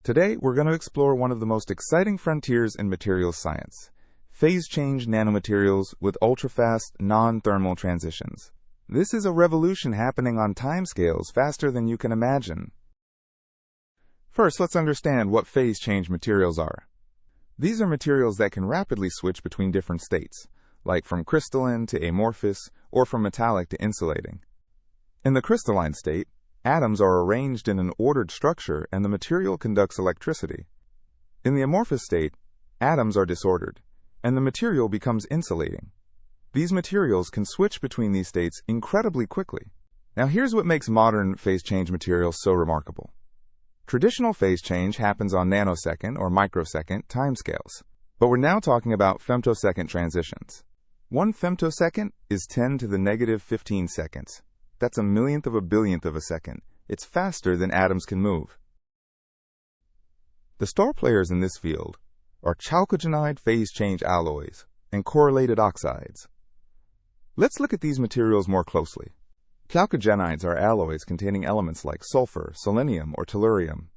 Today, we're going to explore one of the most exciting frontiers in materials science, phase-change nanomaterials with ultrafast, non-thermal transitions. This is a revolution happening on timescales faster than you can imagine. First, let's understand what phase-change materials are. These are materials that can rapidly switch between different states, like from crystalline to amorphous, or from metallic to insulating. In the crystalline state, atoms are arranged in an ordered structure and the material conducts electricity. In the amorphous state, atoms are disordered, and the material becomes insulating. These materials can switch between these states incredibly quickly. Now here's what makes modern phase change materials so remarkable. Traditional phase change happens on nanosecond or microsecond timescales, but we're now talking about femtosecond transitions. 1 femtosecond is 10 to the negative 15 seconds. That's a millionth of a billionth of a second. It's faster than atoms can move. The star players in this field are chalcogenide phase change alloys and correlated oxides. Let's look at these materials more closely. Chalcogenides are alloys containing elements like sulfur, selenium, or tellurium.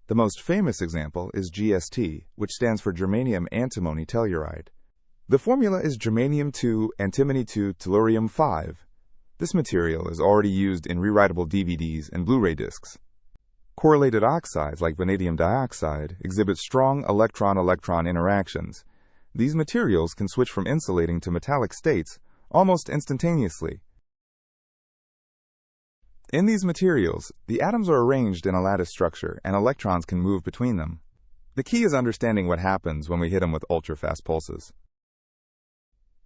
The most famous example is GST, which stands for germanium antimony telluride. The formula is germanium-2, antimony-2, tellurium-5. This material is already used in rewritable DVDs and Blu-ray discs. Correlated oxides like vanadium dioxide exhibit strong electron-electron interactions. These materials can switch from insulating to metallic states almost instantaneously. In these materials, the atoms are arranged in a lattice structure and electrons can move between them. The key is understanding what happens when we hit them with ultrafast pulses.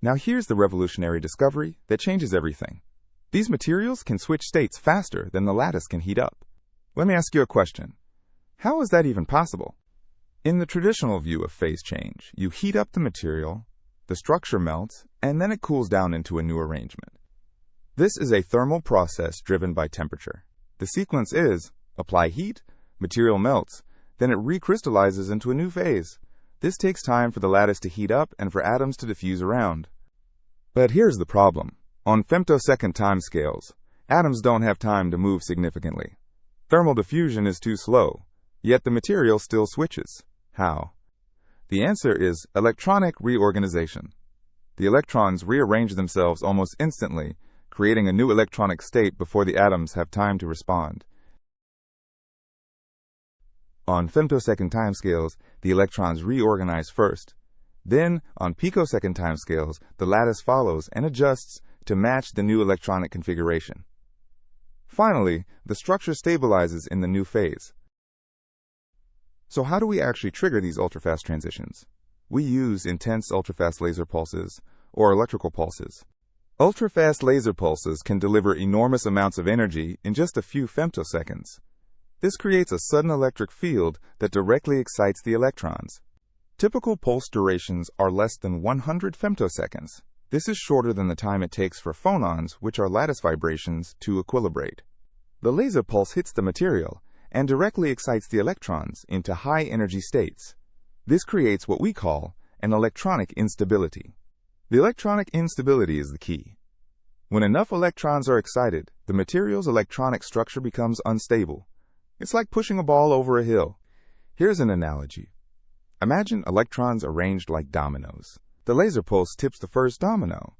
Now here's the revolutionary discovery that changes everything. These materials can switch states faster than the lattice can heat up. Let me ask you a question. How is that even possible? In the traditional view of phase change, you heat up the material, the structure melts, and then it cools down into a new arrangement. This is a thermal process driven by temperature. The sequence is, apply heat, material melts, then it recrystallizes into a new phase. This takes time for the lattice to heat up and for atoms to diffuse around. But here's the problem. On femtosecond timescales, atoms don't have time to move significantly. Thermal diffusion is too slow, yet the material still switches. How? The answer is electronic reorganization. The electrons rearrange themselves almost instantly, creating a new electronic state before the atoms have time to respond. On femtosecond timescales, the electrons reorganize first. Then, on picosecond timescales, the lattice follows and adjusts to match the new electronic configuration. Finally, the structure stabilizes in the new phase. So how do we actually trigger these ultrafast transitions? We use intense ultrafast laser pulses or electrical pulses. Ultrafast laser pulses can deliver enormous amounts of energy in just a few femtoseconds. This creates a sudden electric field that directly excites the electrons. Typical pulse durations are less than 100 femtoseconds. This is shorter than the time it takes for phonons, which are lattice vibrations, to equilibrate. The laser pulse hits the material and directly excites the electrons into high-energy states. This creates what we call an electronic instability. The electronic instability is the key. When enough electrons are excited, the material's electronic structure becomes unstable. It's like pushing a ball over a hill. Here's an analogy. Imagine electrons arranged like dominoes. The laser pulse tips the first domino,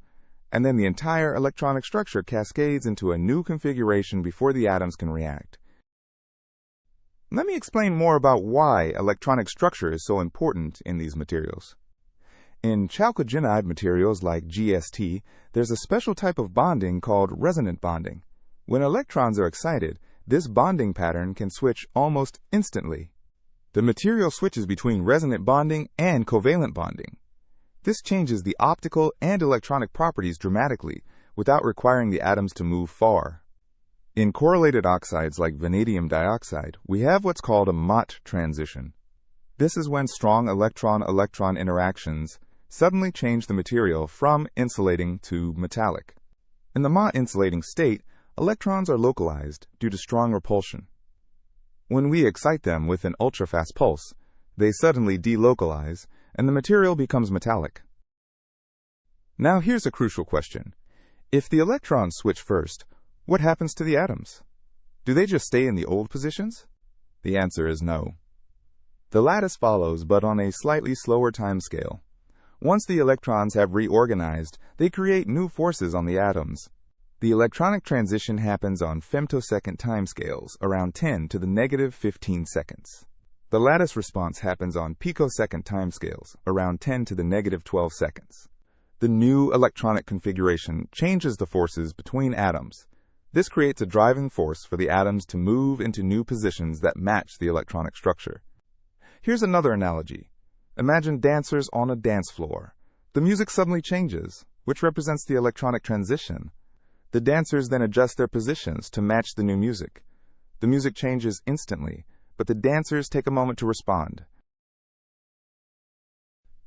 and then the entire electronic structure cascades into a new configuration before the atoms can react. Let me explain more about why electronic structure is so important in these materials. In chalcogenide materials like GST, there's a special type of bonding called resonant bonding. When electrons are excited, this bonding pattern can switch almost instantly. The material switches between resonant bonding and covalent bonding. This changes the optical and electronic properties dramatically without requiring the atoms to move far. In correlated oxides like vanadium dioxide, we have what's called a Mott transition. This is when strong electron-electron interactions suddenly change the material from insulating to metallic. In the Mott insulating state, electrons are localized due to strong repulsion. When we excite them with an ultrafast pulse, they suddenly delocalize, and the material becomes metallic. Now here's a crucial question. If the electrons switch first, what happens to the atoms? Do they just stay in the old positions? The answer is no. The lattice follows, but on a slightly slower timescale. Once the electrons have reorganized, they create new forces on the atoms. The electronic transition happens on femtosecond timescales, around 10 to the negative 15 seconds. The lattice response happens on picosecond timescales, around 10 to the negative 12 seconds. The new electronic configuration changes the forces between atoms. This creates a driving force for the atoms to move into new positions that match the electronic structure. Here's another analogy. Imagine dancers on a dance floor. The music suddenly changes, which represents the electronic transition. The dancers then adjust their positions to match the new music. The music changes instantly, but the dancers take a moment to respond.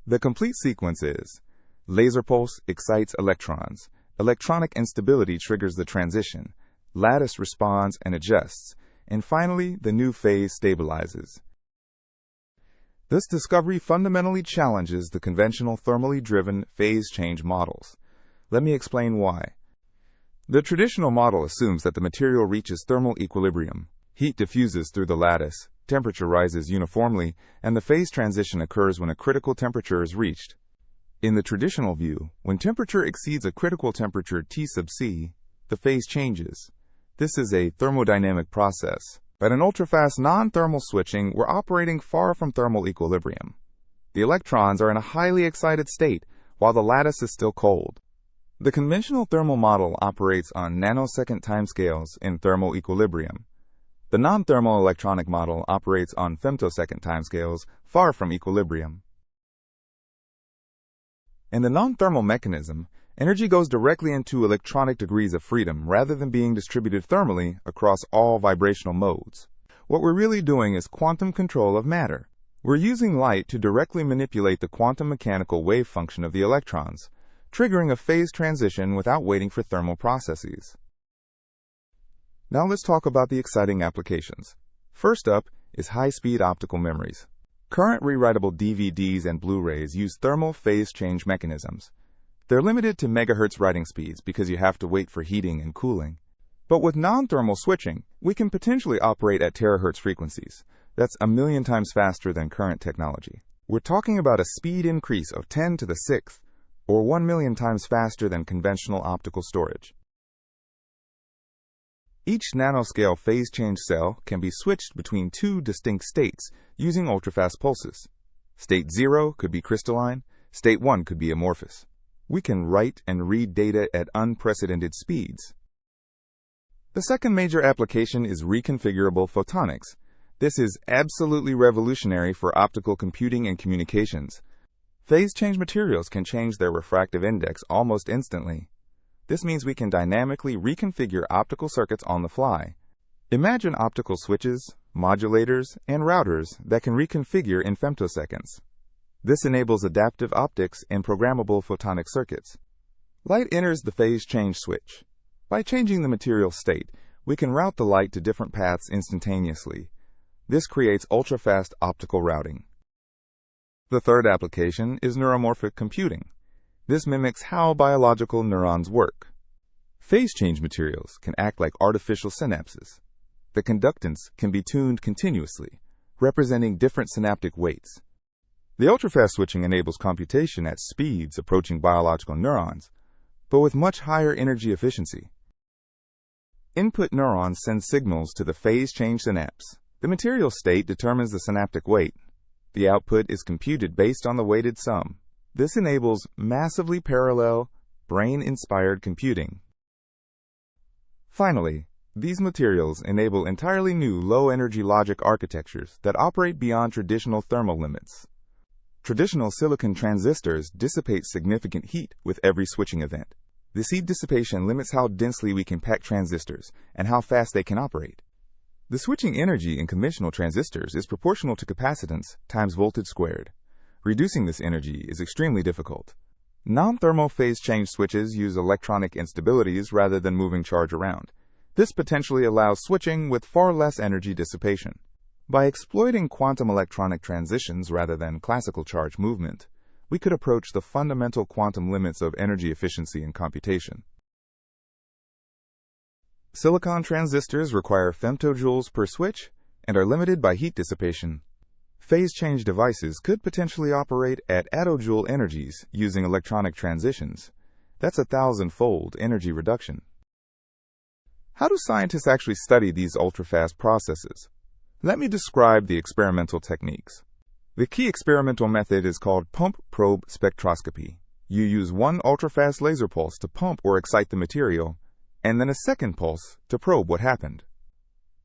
The complete sequence is: laser pulse excites electrons, electronic instability triggers the transition, lattice responds and adjusts, and finally the new phase stabilizes. This discovery fundamentally challenges the conventional thermally driven phase change models. Let me explain why. The traditional model assumes that the material reaches thermal equilibrium. Heat diffuses through the lattice, temperature rises uniformly, and the phase transition occurs when a critical temperature is reached. In the traditional view, when temperature exceeds a critical temperature T sub C, the phase changes. This is a thermodynamic process. But in ultrafast non-thermal switching, we're operating far from thermal equilibrium. The electrons are in a highly excited state, while the lattice is still cold. The conventional thermal model operates on nanosecond timescales in thermal equilibrium. The non-thermal electronic model operates on femtosecond timescales, far from equilibrium. In the non-thermal mechanism, energy goes directly into electronic degrees of freedom rather than being distributed thermally across all vibrational modes. What we're really doing is quantum control of matter. We're using light to directly manipulate the quantum mechanical wave function of the electrons, triggering a phase transition without waiting for thermal processes. Now let's talk about the exciting applications. First up is high-speed optical memories. Current rewritable DVDs and Blu-rays use thermal phase change mechanisms. They're limited to megahertz writing speeds because you have to wait for heating and cooling. But with non-thermal switching, we can potentially operate at terahertz frequencies. That's 1,000,000 times faster than current technology. We're talking about a speed increase of 10 to the 6th, or 1,000,000 times faster than conventional optical storage. Each nanoscale phase change cell can be switched between two distinct states using ultrafast pulses. State 0 could be crystalline, state 1 could be amorphous. We can write and read data at unprecedented speeds. The second major application is reconfigurable photonics. This is absolutely revolutionary for optical computing and communications. Phase change materials can change their refractive index almost instantly. This means we can dynamically reconfigure optical circuits on the fly. Imagine optical switches, modulators, and routers that can reconfigure in femtoseconds. This enables adaptive optics and programmable photonic circuits. Light enters the phase change switch. By changing the material state, we can route the light to different paths instantaneously. This creates ultrafast optical routing. The third application is neuromorphic computing. This mimics how biological neurons work. Phase change materials can act like artificial synapses. The conductance can be tuned continuously, representing different synaptic weights. The ultrafast switching enables computation at speeds approaching biological neurons, but with much higher energy efficiency. Input neurons send signals to the phase change synapse. The material state determines the synaptic weight. The output is computed based on the weighted sum. This enables massively parallel, brain-inspired computing. Finally, these materials enable entirely new low-energy logic architectures that operate beyond traditional thermal limits. Traditional silicon transistors dissipate significant heat with every switching event. This heat dissipation limits how densely we can pack transistors and how fast they can operate. The switching energy in conventional transistors is proportional to capacitance times voltage squared. Reducing this energy is extremely difficult. Non-thermal phase change switches use electronic instabilities rather than moving charge around. This potentially allows switching with far less energy dissipation. By exploiting quantum electronic transitions rather than classical charge movement, we could approach the fundamental quantum limits of energy efficiency in computation. Silicon transistors require femtojoules per switch and are limited by heat dissipation. Phase change devices could potentially operate at attojoule energies using electronic transitions. That's 1,000-fold energy reduction. How do scientists actually study these ultrafast processes? Let me describe the experimental techniques. The key experimental method is called pump-probe spectroscopy. You use one ultrafast laser pulse to pump or excite the material, and then a second pulse to probe what happened.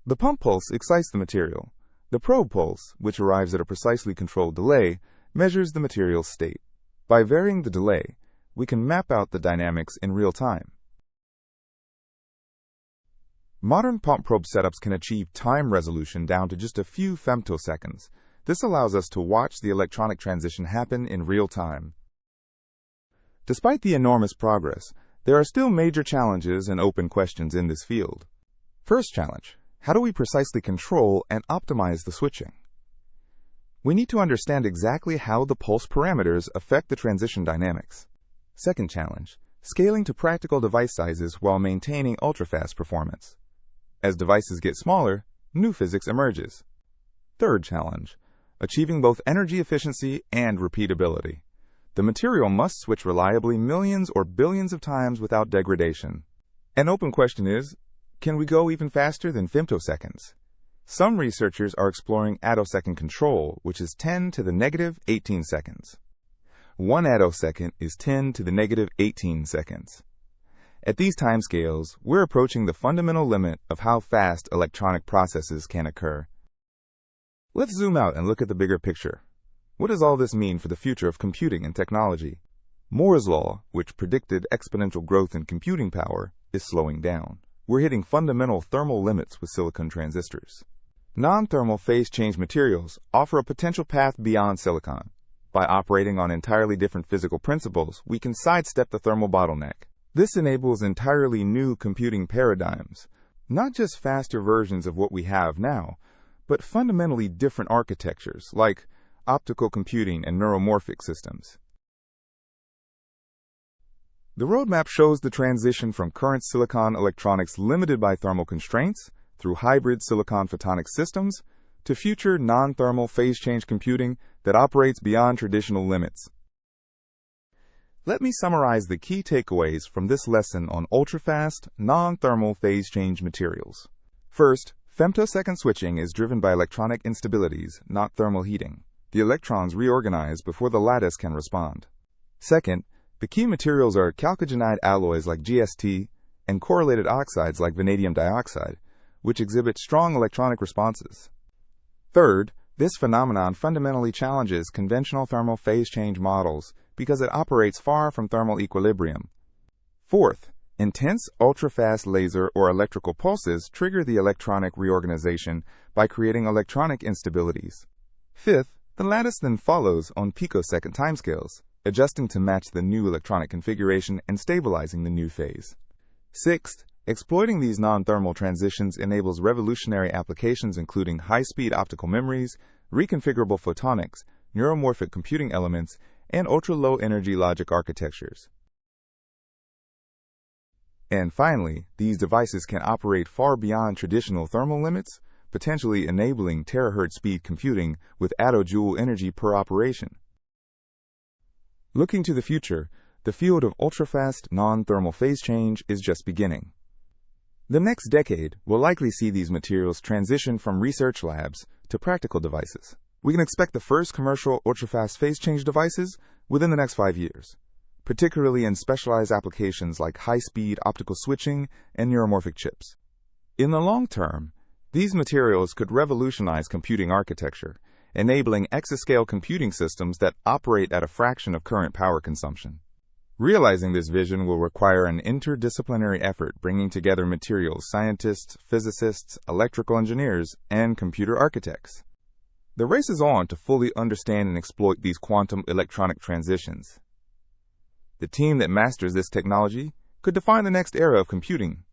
The pump pulse excites the material. The probe pulse, which arrives at a precisely controlled delay, measures the material's state. By varying the delay, we can map out the dynamics in real time. Modern pump probe setups can achieve time resolution down to just a few femtoseconds. This allows us to watch the electronic transition happen in real time. Despite the enormous progress, there are still major challenges and open questions in this field. First challenge: how do we precisely control and optimize the switching? We need to understand exactly how the pulse parameters affect the transition dynamics. Second challenge: scaling to practical device sizes while maintaining ultrafast performance. As devices get smaller, new physics emerges. Third challenge: achieving both energy efficiency and repeatability. The material must switch reliably millions or billions of times without degradation. An open question is, can we go even faster than femtoseconds? Some researchers are exploring attosecond control, which is 10 to the negative 18 seconds. 1 attosecond is 10 to the negative 18 seconds. At these timescales, we're approaching the fundamental limit of how fast electronic processes can occur. Let's zoom out and look at the bigger picture. What does all this mean for the future of computing and technology? Moore's law, which predicted exponential growth in computing power, is slowing down. We're hitting fundamental thermal limits with silicon transistors. Non-thermal phase change materials offer a potential path beyond silicon. By operating on entirely different physical principles, we can sidestep the thermal bottleneck. This enables entirely new computing paradigms, not just faster versions of what we have now, but fundamentally different architectures like optical computing and neuromorphic systems. The roadmap shows the transition from current silicon electronics limited by thermal constraints through hybrid silicon photonic systems to future non-thermal phase change computing that operates beyond traditional limits. Let me summarize the key takeaways from this lesson on ultrafast, non-thermal phase change materials. First, femtosecond switching is driven by electronic instabilities, not thermal heating. The electrons reorganize before the lattice can respond. Second, the key materials are chalcogenide alloys like GST and correlated oxides like vanadium dioxide, which exhibit strong electronic responses. Third, this phenomenon fundamentally challenges conventional thermal phase change models because it operates far from thermal equilibrium. Fourth, intense ultrafast laser or electrical pulses trigger the electronic reorganization by creating electronic instabilities. Fifth, the lattice then follows on picosecond timescales, adjusting to match the new electronic configuration and stabilizing the new phase. Sixth, exploiting these non-thermal transitions enables revolutionary applications including high-speed optical memories, reconfigurable photonics, neuromorphic computing elements, and ultra-low energy logic architectures. And finally, these devices can operate far beyond traditional thermal limits, potentially enabling terahertz speed computing with attojoule energy per operation. Looking to the future, the field of ultrafast non-thermal phase change is just beginning. The next decade will likely see these materials transition from research labs to practical devices. We can expect the first commercial ultrafast phase change devices within the next 5 years, particularly in specialized applications like high-speed optical switching and neuromorphic chips. In the long term, these materials could revolutionize computing architecture, enabling exascale computing systems that operate at a fraction of current power consumption. Realizing this vision will require an interdisciplinary effort bringing together materials scientists, physicists, electrical engineers, and computer architects. The race is on to fully understand and exploit these quantum electronic transitions. The team that masters this technology could define the next era of computing